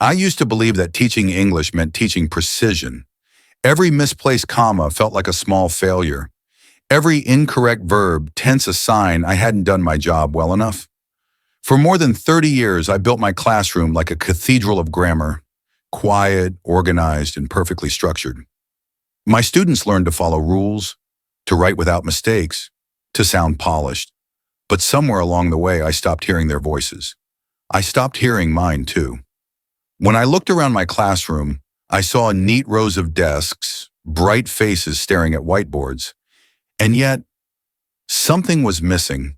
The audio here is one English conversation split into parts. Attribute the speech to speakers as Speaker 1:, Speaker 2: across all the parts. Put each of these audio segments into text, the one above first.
Speaker 1: I used to believe that teaching English meant teaching precision. Every misplaced comma felt like a small failure. Every incorrect verb tense a sign I hadn't done my job well enough. For more than 30 years, I built my classroom like a cathedral of grammar, quiet, organized, and perfectly structured. My students learned to follow rules, to write without mistakes, to sound polished. But somewhere along the way, I stopped hearing their voices. I stopped hearing mine, too. When I looked around my classroom, I saw neat rows of desks, bright faces staring at whiteboards, and yet something was missing.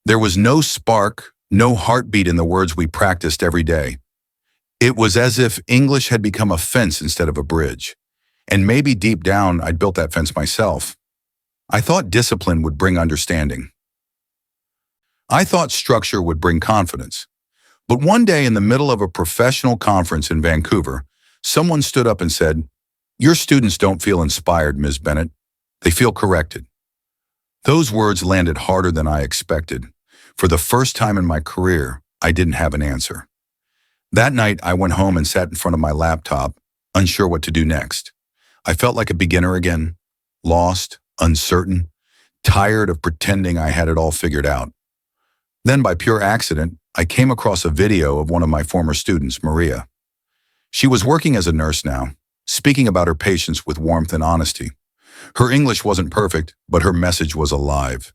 Speaker 1: There was no spark, no heartbeat in the words we practiced every day. It was as if English had become a fence instead of a bridge. And maybe deep down, I'd built that fence myself. I thought discipline would bring understanding. I thought structure would bring confidence. But one day in the middle of a professional conference in Vancouver, someone stood up and said, "Your students don't feel inspired, Ms. Bennett. They feel corrected." Those words landed harder than I expected. For the first time in my career, I didn't have an answer. That night, I went home and sat in front of my laptop, unsure what to do next. I felt like a beginner again, lost, uncertain, tired of pretending I had it all figured out. Then, by pure accident, I came across a video of one of my former students, Maria. She was working as a nurse now, speaking about her patients with warmth and honesty. Her English wasn't perfect, but her message was alive.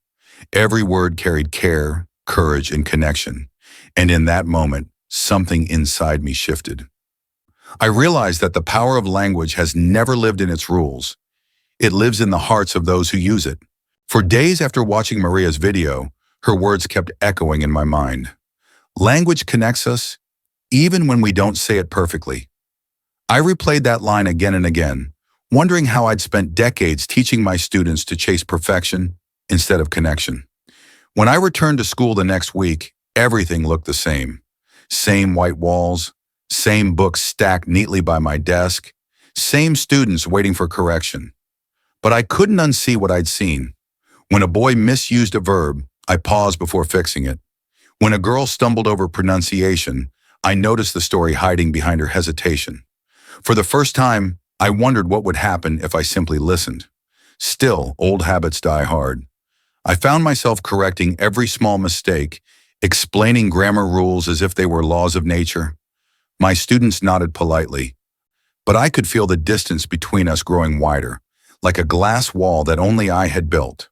Speaker 1: Every word carried care, courage, and connection. And in that moment, something inside me shifted. I realized that the power of language has never lived in its rules. It lives in the hearts of those who use it. For days after watching Maria's video, her words kept echoing in my mind. Language connects us, even when we don't say it perfectly. I replayed that line again and again, wondering how I'd spent decades teaching my students to chase perfection instead of connection. When I returned to school the next week, everything looked the same. Same white walls, same books stacked neatly by my desk, same students waiting for correction. But I couldn't unsee what I'd seen. When a boy misused a verb, I paused before fixing it. When a girl stumbled over pronunciation, I noticed the story hiding behind her hesitation. For the first time, I wondered what would happen if I simply listened. Still, old habits die hard. I found myself correcting every small mistake, explaining grammar rules as if they were laws of nature. My students nodded politely, but I could feel the distance between us growing wider, like a glass wall that only I had built.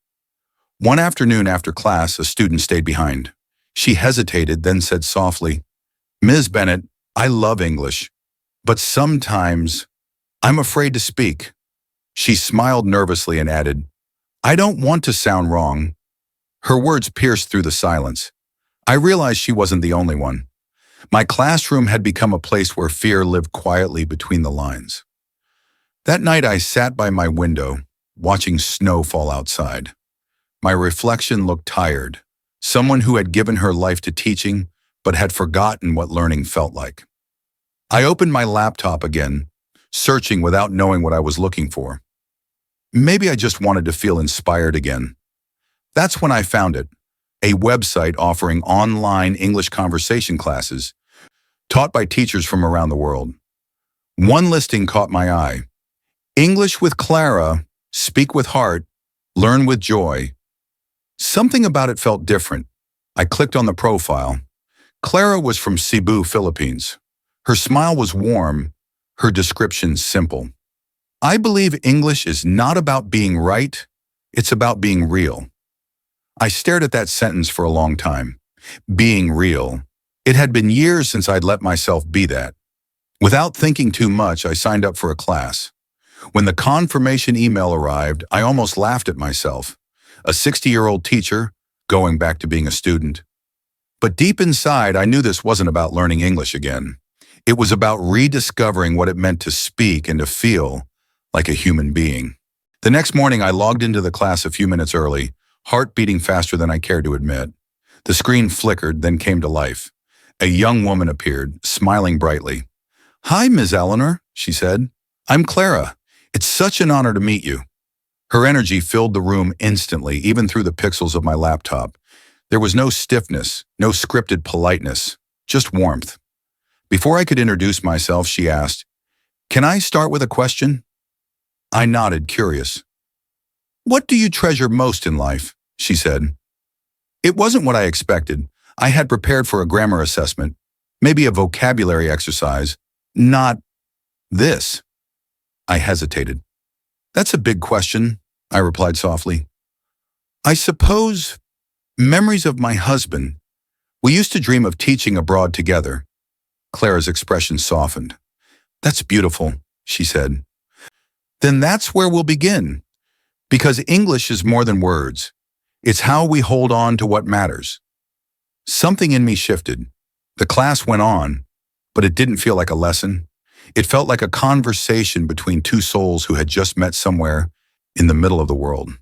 Speaker 1: One afternoon after class, a student stayed behind. She hesitated, then said softly, "Ms. Bennett, I love English, but sometimes I'm afraid to speak." She smiled nervously and added, "I don't want to sound wrong." Her words pierced through the silence. I realized she wasn't the only one. My classroom had become a place where fear lived quietly between the lines. That night I sat by my window, watching snow fall outside. My reflection looked tired. Someone who had given her life to teaching, but had forgotten what learning felt like. I opened my laptop again, searching without knowing what I was looking for. Maybe I just wanted to feel inspired again. That's when I found it, a website offering online English conversation classes, taught by teachers from around the world. One listing caught my eye. English with Clara, speak with heart, learn with joy. Something about it felt different. I clicked on the profile. Clara was from Cebu, Philippines. Her smile was warm, her description simple. I believe English is not about being right, it's about being real. I stared at that sentence for a long time. Being real. It had been years since I'd let myself be that. Without thinking too much, I signed up for a class. When the confirmation email arrived, I almost laughed at myself. A 60-year-old teacher, going back to being a student. But deep inside, I knew this wasn't about learning English again. It was about rediscovering what it meant to speak and to feel like a human being. The next morning, I logged into the class a few minutes early, heart beating faster than I cared to admit. The screen flickered, then came to life. A young woman appeared, smiling brightly. "Hi, Ms. Eleanor," she said. "I'm Clara. It's such an honor to meet you." Her energy filled the room instantly, even through the pixels of my laptop. There was no stiffness, no scripted politeness, just warmth. Before I could introduce myself, she asked, "Can I start with a question?" I nodded, curious. "What do you treasure most in life?" she said. It wasn't what I expected. I had prepared for a grammar assessment, maybe a vocabulary exercise, not this. I hesitated. "That's a big question," I replied softly. "I suppose memories of my husband. We used to dream of teaching abroad together." Clara's expression softened. "That's beautiful," she said. "Then that's where we'll begin. Because English is more than words. It's how we hold on to what matters." Something in me shifted. The class went on, but it didn't feel like a lesson. It felt like a conversation between two souls who had just met somewhere in the middle of the world.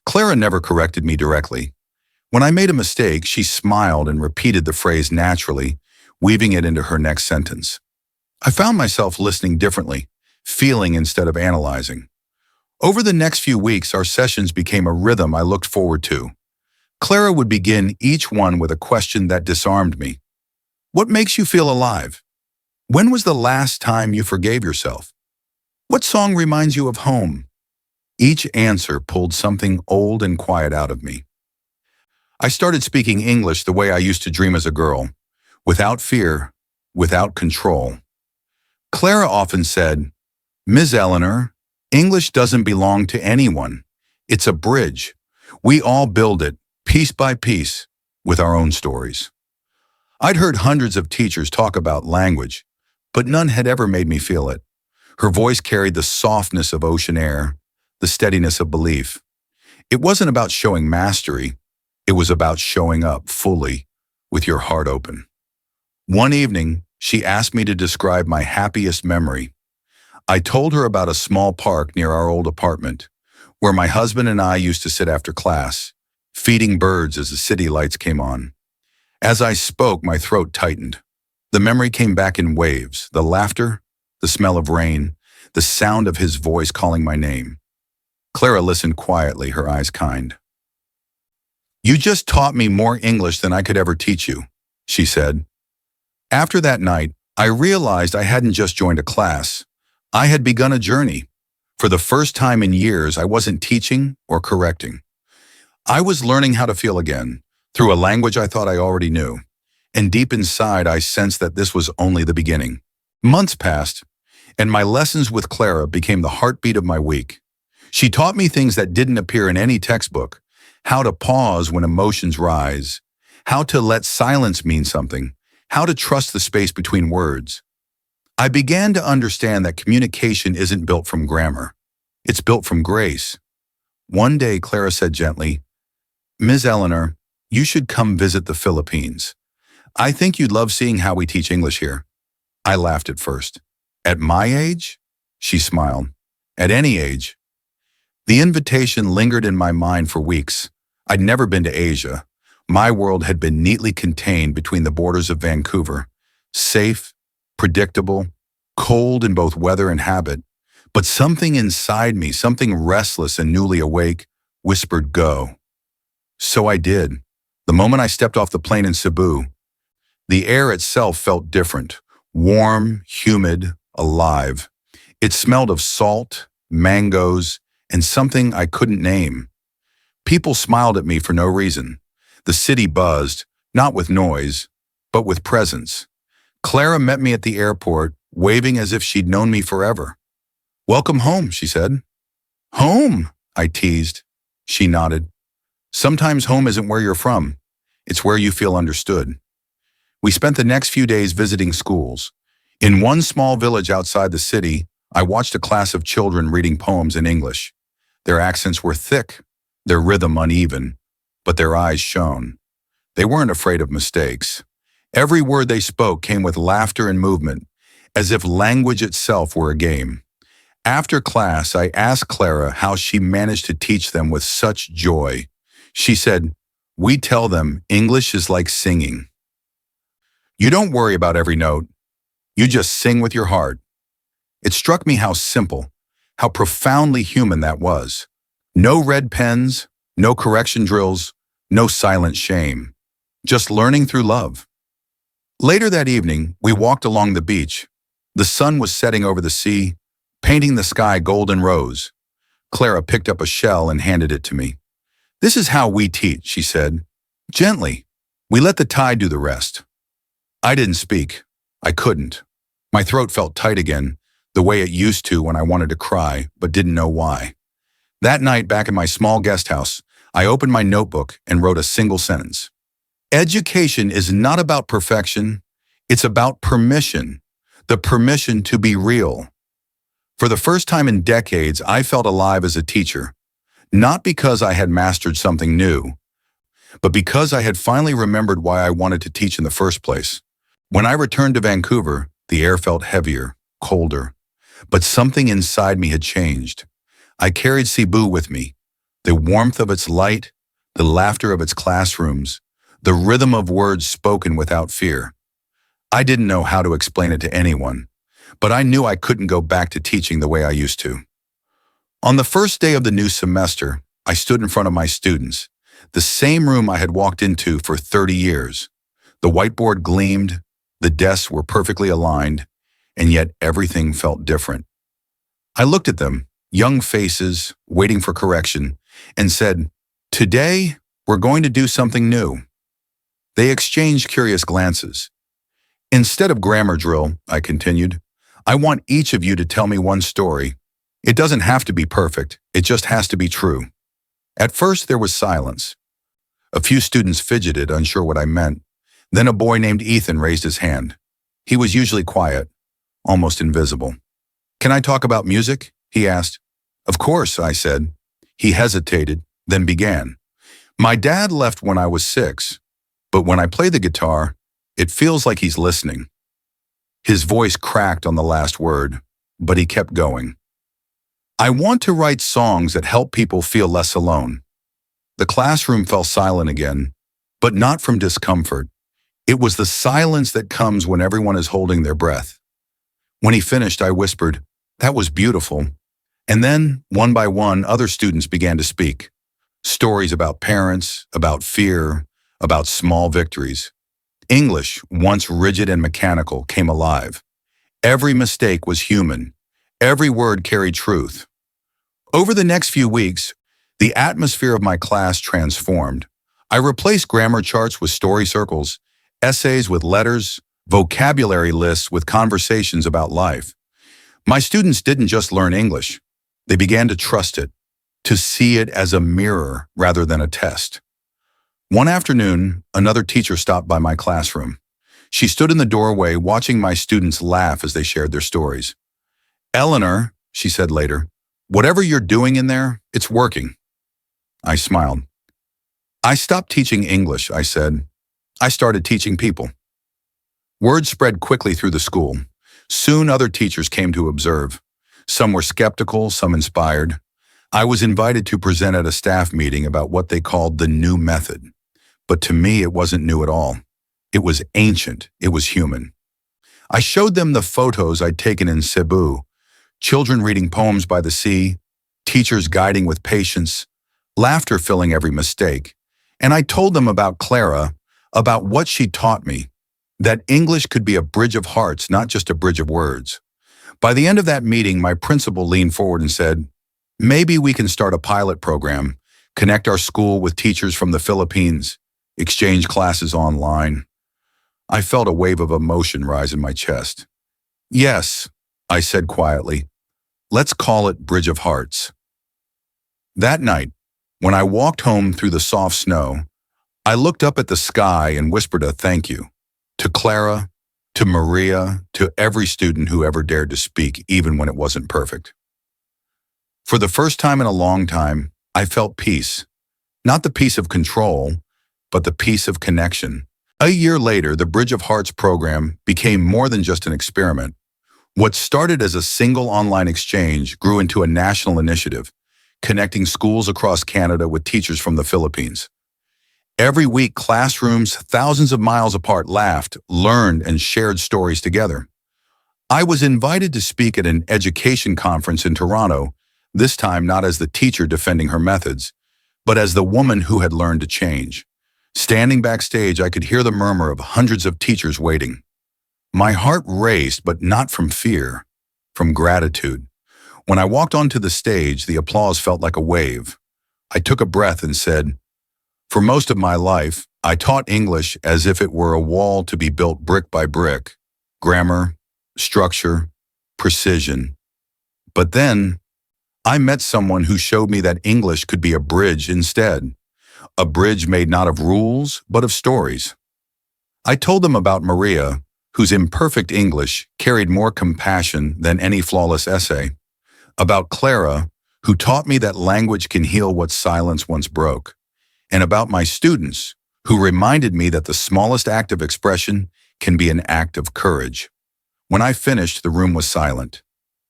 Speaker 1: Clara never corrected me directly. When I made a mistake, she smiled and repeated the phrase naturally, weaving it into her next sentence. I found myself listening differently, feeling instead of analyzing. Over the next few weeks, our sessions became a rhythm I looked forward to. Clara would begin each one with a question that disarmed me. "What makes you feel alive? When was the last time you forgave yourself? What song reminds you of home?" Each answer pulled something old and quiet out of me. I started speaking English the way I used to dream as a girl, without fear, without control. Clara often said, "Ms. Eleanor, English doesn't belong to anyone. It's a bridge. We all build it, piece by piece, with our own stories." I'd heard hundreds of teachers talk about language, but none had ever made me feel it. Her voice carried the softness of ocean air, the steadiness of belief. It wasn't about showing mastery. It was about showing up fully, with your heart open. One evening, she asked me to describe my happiest memory. I told her about a small park near our old apartment, where my husband and I used to sit after class, feeding birds as the city lights came on. As I spoke, my throat tightened. The memory came back in waves, the laughter, the smell of rain, the sound of his voice calling my name. Clara listened quietly, her eyes kind. "You just taught me more English than I could ever teach you," she said. After that night, I realized I hadn't just joined a class. I had begun a journey. For the first time in years, I wasn't teaching or correcting. I was learning how to feel again, through a language I thought I already knew. And deep inside, I sensed that this was only the beginning. Months passed, and my lessons with Clara became the heartbeat of my week. She taught me things that didn't appear in any textbook: how to pause when emotions rise, how to let silence mean something, how to trust the space between words. I began to understand that communication isn't built from grammar. It's built from grace. One day, Clara said gently, "Ms. Eleanor, you should come visit the Philippines. I think you'd love seeing how we teach English here." I laughed at first. "At my age?" She smiled. "At any age." The invitation lingered in my mind for weeks. I'd never been to Asia. My world had been neatly contained between the borders of Vancouver, safe, predictable, cold in both weather and habit. But something inside me, something restless and newly awake, whispered go. So I did. The moment I stepped off the plane in Cebu, the air itself felt different, warm, humid, alive. It smelled of salt, mangoes, and something I couldn't name. People smiled at me for no reason. The city buzzed, not with noise, but with presence. Clara met me at the airport, waving as if she'd known me forever. "Welcome home," she said. "Home?" I teased. She nodded. "Sometimes home isn't where you're from. It's where you feel understood." We spent the next few days visiting schools. In one small village outside the city, I watched a class of children reading poems in English. Their accents were thick, their rhythm uneven, but their eyes shone. They weren't afraid of mistakes. Every word they spoke came with laughter and movement, as if language itself were a game. After class, I asked Clara how she managed to teach them with such joy. She said, "We tell them English is like singing. You don't worry about every note. You just sing with your heart." It struck me how simple, how profoundly human that was. No red pens, no correction drills, no silent shame. Just learning through love. Later that evening, we walked along the beach. The sun was setting over the sea, painting the sky golden rose. Clara picked up a shell and handed it to me. "This is how we teach," she said. "Gently. We let the tide do the rest." I didn't speak. I couldn't. My throat felt tight again, the way it used to when I wanted to cry, but didn't know why. That night, back in my small guest house, I opened my notebook and wrote a single sentence. Education is not about perfection. It's about permission. The permission to be real. For the first time in decades, I felt alive as a teacher. Not because I had mastered something new, but because I had finally remembered why I wanted to teach in the first place. When I returned to Vancouver, the air felt heavier, colder, but something inside me had changed. I carried Cebu with me, the warmth of its light, the laughter of its classrooms, the rhythm of words spoken without fear. I didn't know how to explain it to anyone, but I knew I couldn't go back to teaching the way I used to. On the first day of the new semester, I stood in front of my students, the same room I had walked into for 30 years. The whiteboard gleamed, the desks were perfectly aligned, and yet everything felt different. I looked at them, young faces, waiting for correction, and said, "Today, we're going to do something new." They exchanged curious glances. "Instead of grammar drill," I continued, "I want each of you to tell me one story. It doesn't have to be perfect, it just has to be true." At first, there was silence. A few students fidgeted, unsure what I meant. Then a boy named Ethan raised his hand. He was usually quiet, almost invisible. "Can I talk about music?" he asked. "Of course," I said. He hesitated, then began. "My dad left when I was 6, but when I play the guitar, it feels like he's listening." His voice cracked on the last word, but he kept going. "I want to write songs that help people feel less alone." The classroom fell silent again, but not from discomfort. It was the silence that comes when everyone is holding their breath. When he finished, I whispered, "That was beautiful." And then, one by one, other students began to speak. Stories about parents, about fear, about small victories. English, once rigid and mechanical, came alive. Every mistake was human. Every word carried truth. Over the next few weeks, the atmosphere of my class transformed. I replaced grammar charts with story circles, essays with letters, vocabulary lists with conversations about life. My students didn't just learn English. They began to trust it, to see it as a mirror rather than a test. One afternoon, another teacher stopped by my classroom. She stood in the doorway watching my students laugh as they shared their stories. "Eleanor," she said later, "whatever you're doing in there, it's working." I smiled. "I stopped teaching English," I said. "I started teaching people." Word spread quickly through the school. Soon other teachers came to observe. Some were skeptical, some inspired. I was invited to present at a staff meeting about what they called the new method. But to me, it wasn't new at all. It was ancient. It was human. I showed them the photos I'd taken in Cebu, children reading poems by the sea, teachers guiding with patience, laughter filling every mistake. And I told them about Clara, about what she taught me, that English could be a bridge of hearts, not just a bridge of words. By the end of that meeting, my principal leaned forward and said, "Maybe we can start a pilot program, connect our school with teachers from the Philippines, exchange classes online." I felt a wave of emotion rise in my chest. "Yes," I said quietly, "let's call it Bridge of Hearts." That night, when I walked home through the soft snow, I looked up at the sky and whispered a thank you to Clara, to Maria, to every student who ever dared to speak, even when it wasn't perfect. For the first time in a long time, I felt peace. Not the peace of control, but the peace of connection. A year later, the Bridge of Hearts program became more than just an experiment. What started as a single online exchange grew into a national initiative, connecting schools across Canada with teachers from the Philippines. Every week, classrooms thousands of miles apart laughed, learned, and shared stories together. I was invited to speak at an education conference in Toronto, this time not as the teacher defending her methods, but as the woman who had learned to change. Standing backstage, I could hear the murmur of hundreds of teachers waiting. My heart raced, but not from fear, from gratitude. When I walked onto the stage, the applause felt like a wave. I took a breath and said, "For most of my life, I taught English as if it were a wall to be built brick by brick. Grammar, structure, precision. But then, I met someone who showed me that English could be a bridge instead. A bridge made not of rules, but of stories." I told them about Maria, whose imperfect English carried more compassion than any flawless essay. About Clara, who taught me that language can heal what silence once broke. And about my students, who reminded me that the smallest act of expression can be an act of courage. When I finished, the room was silent.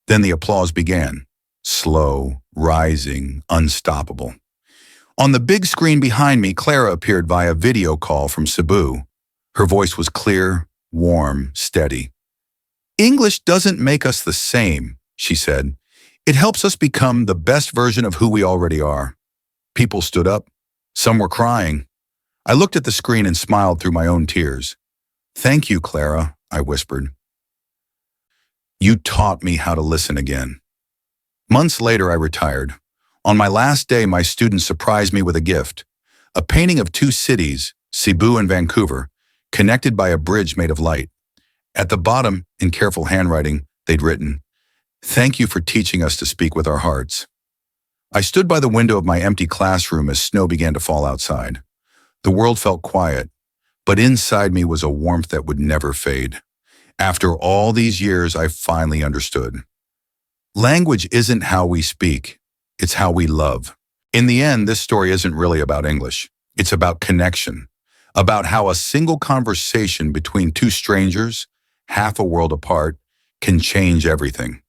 Speaker 1: Then the applause began, slow, rising, unstoppable. On the big screen behind me, Clara appeared via video call from Cebu. Her voice was clear, warm, steady. "English doesn't make us the same," she said. "It helps us become the best version of who we already are." People stood up. Some were crying. I looked at the screen and smiled through my own tears. "Thank you, Clara," I whispered. "You taught me how to listen again." Months later, I retired. On my last day, my students surprised me with a gift, a painting of two cities, Cebu and Vancouver, connected by a bridge made of light. At the bottom, in careful handwriting, they'd written, "Thank you for teaching us to speak with our hearts." I stood by the window of my empty classroom as snow began to fall outside. The world felt quiet, but inside me was a warmth that would never fade. After all these years, I finally understood. Language isn't how we speak, it's how we love. In the end, this story isn't really about English. It's about connection, about how a single conversation between two strangers, half a world apart, can change everything.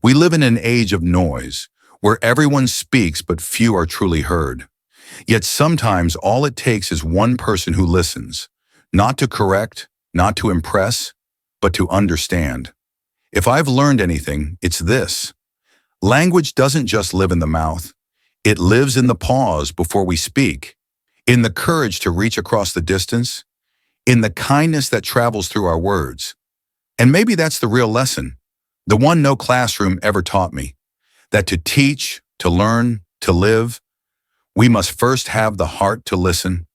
Speaker 1: We live in an age of noise, where everyone speaks but few are truly heard. Yet sometimes all it takes is one person who listens, not to correct, not to impress, but to understand. If I've learned anything, it's this. Language doesn't just live in the mouth. It lives in the pause before we speak, in the courage to reach across the distance, in the kindness that travels through our words. And maybe that's the real lesson, the one no classroom ever taught me, that to teach, to learn, to live, we must first have the heart to listen,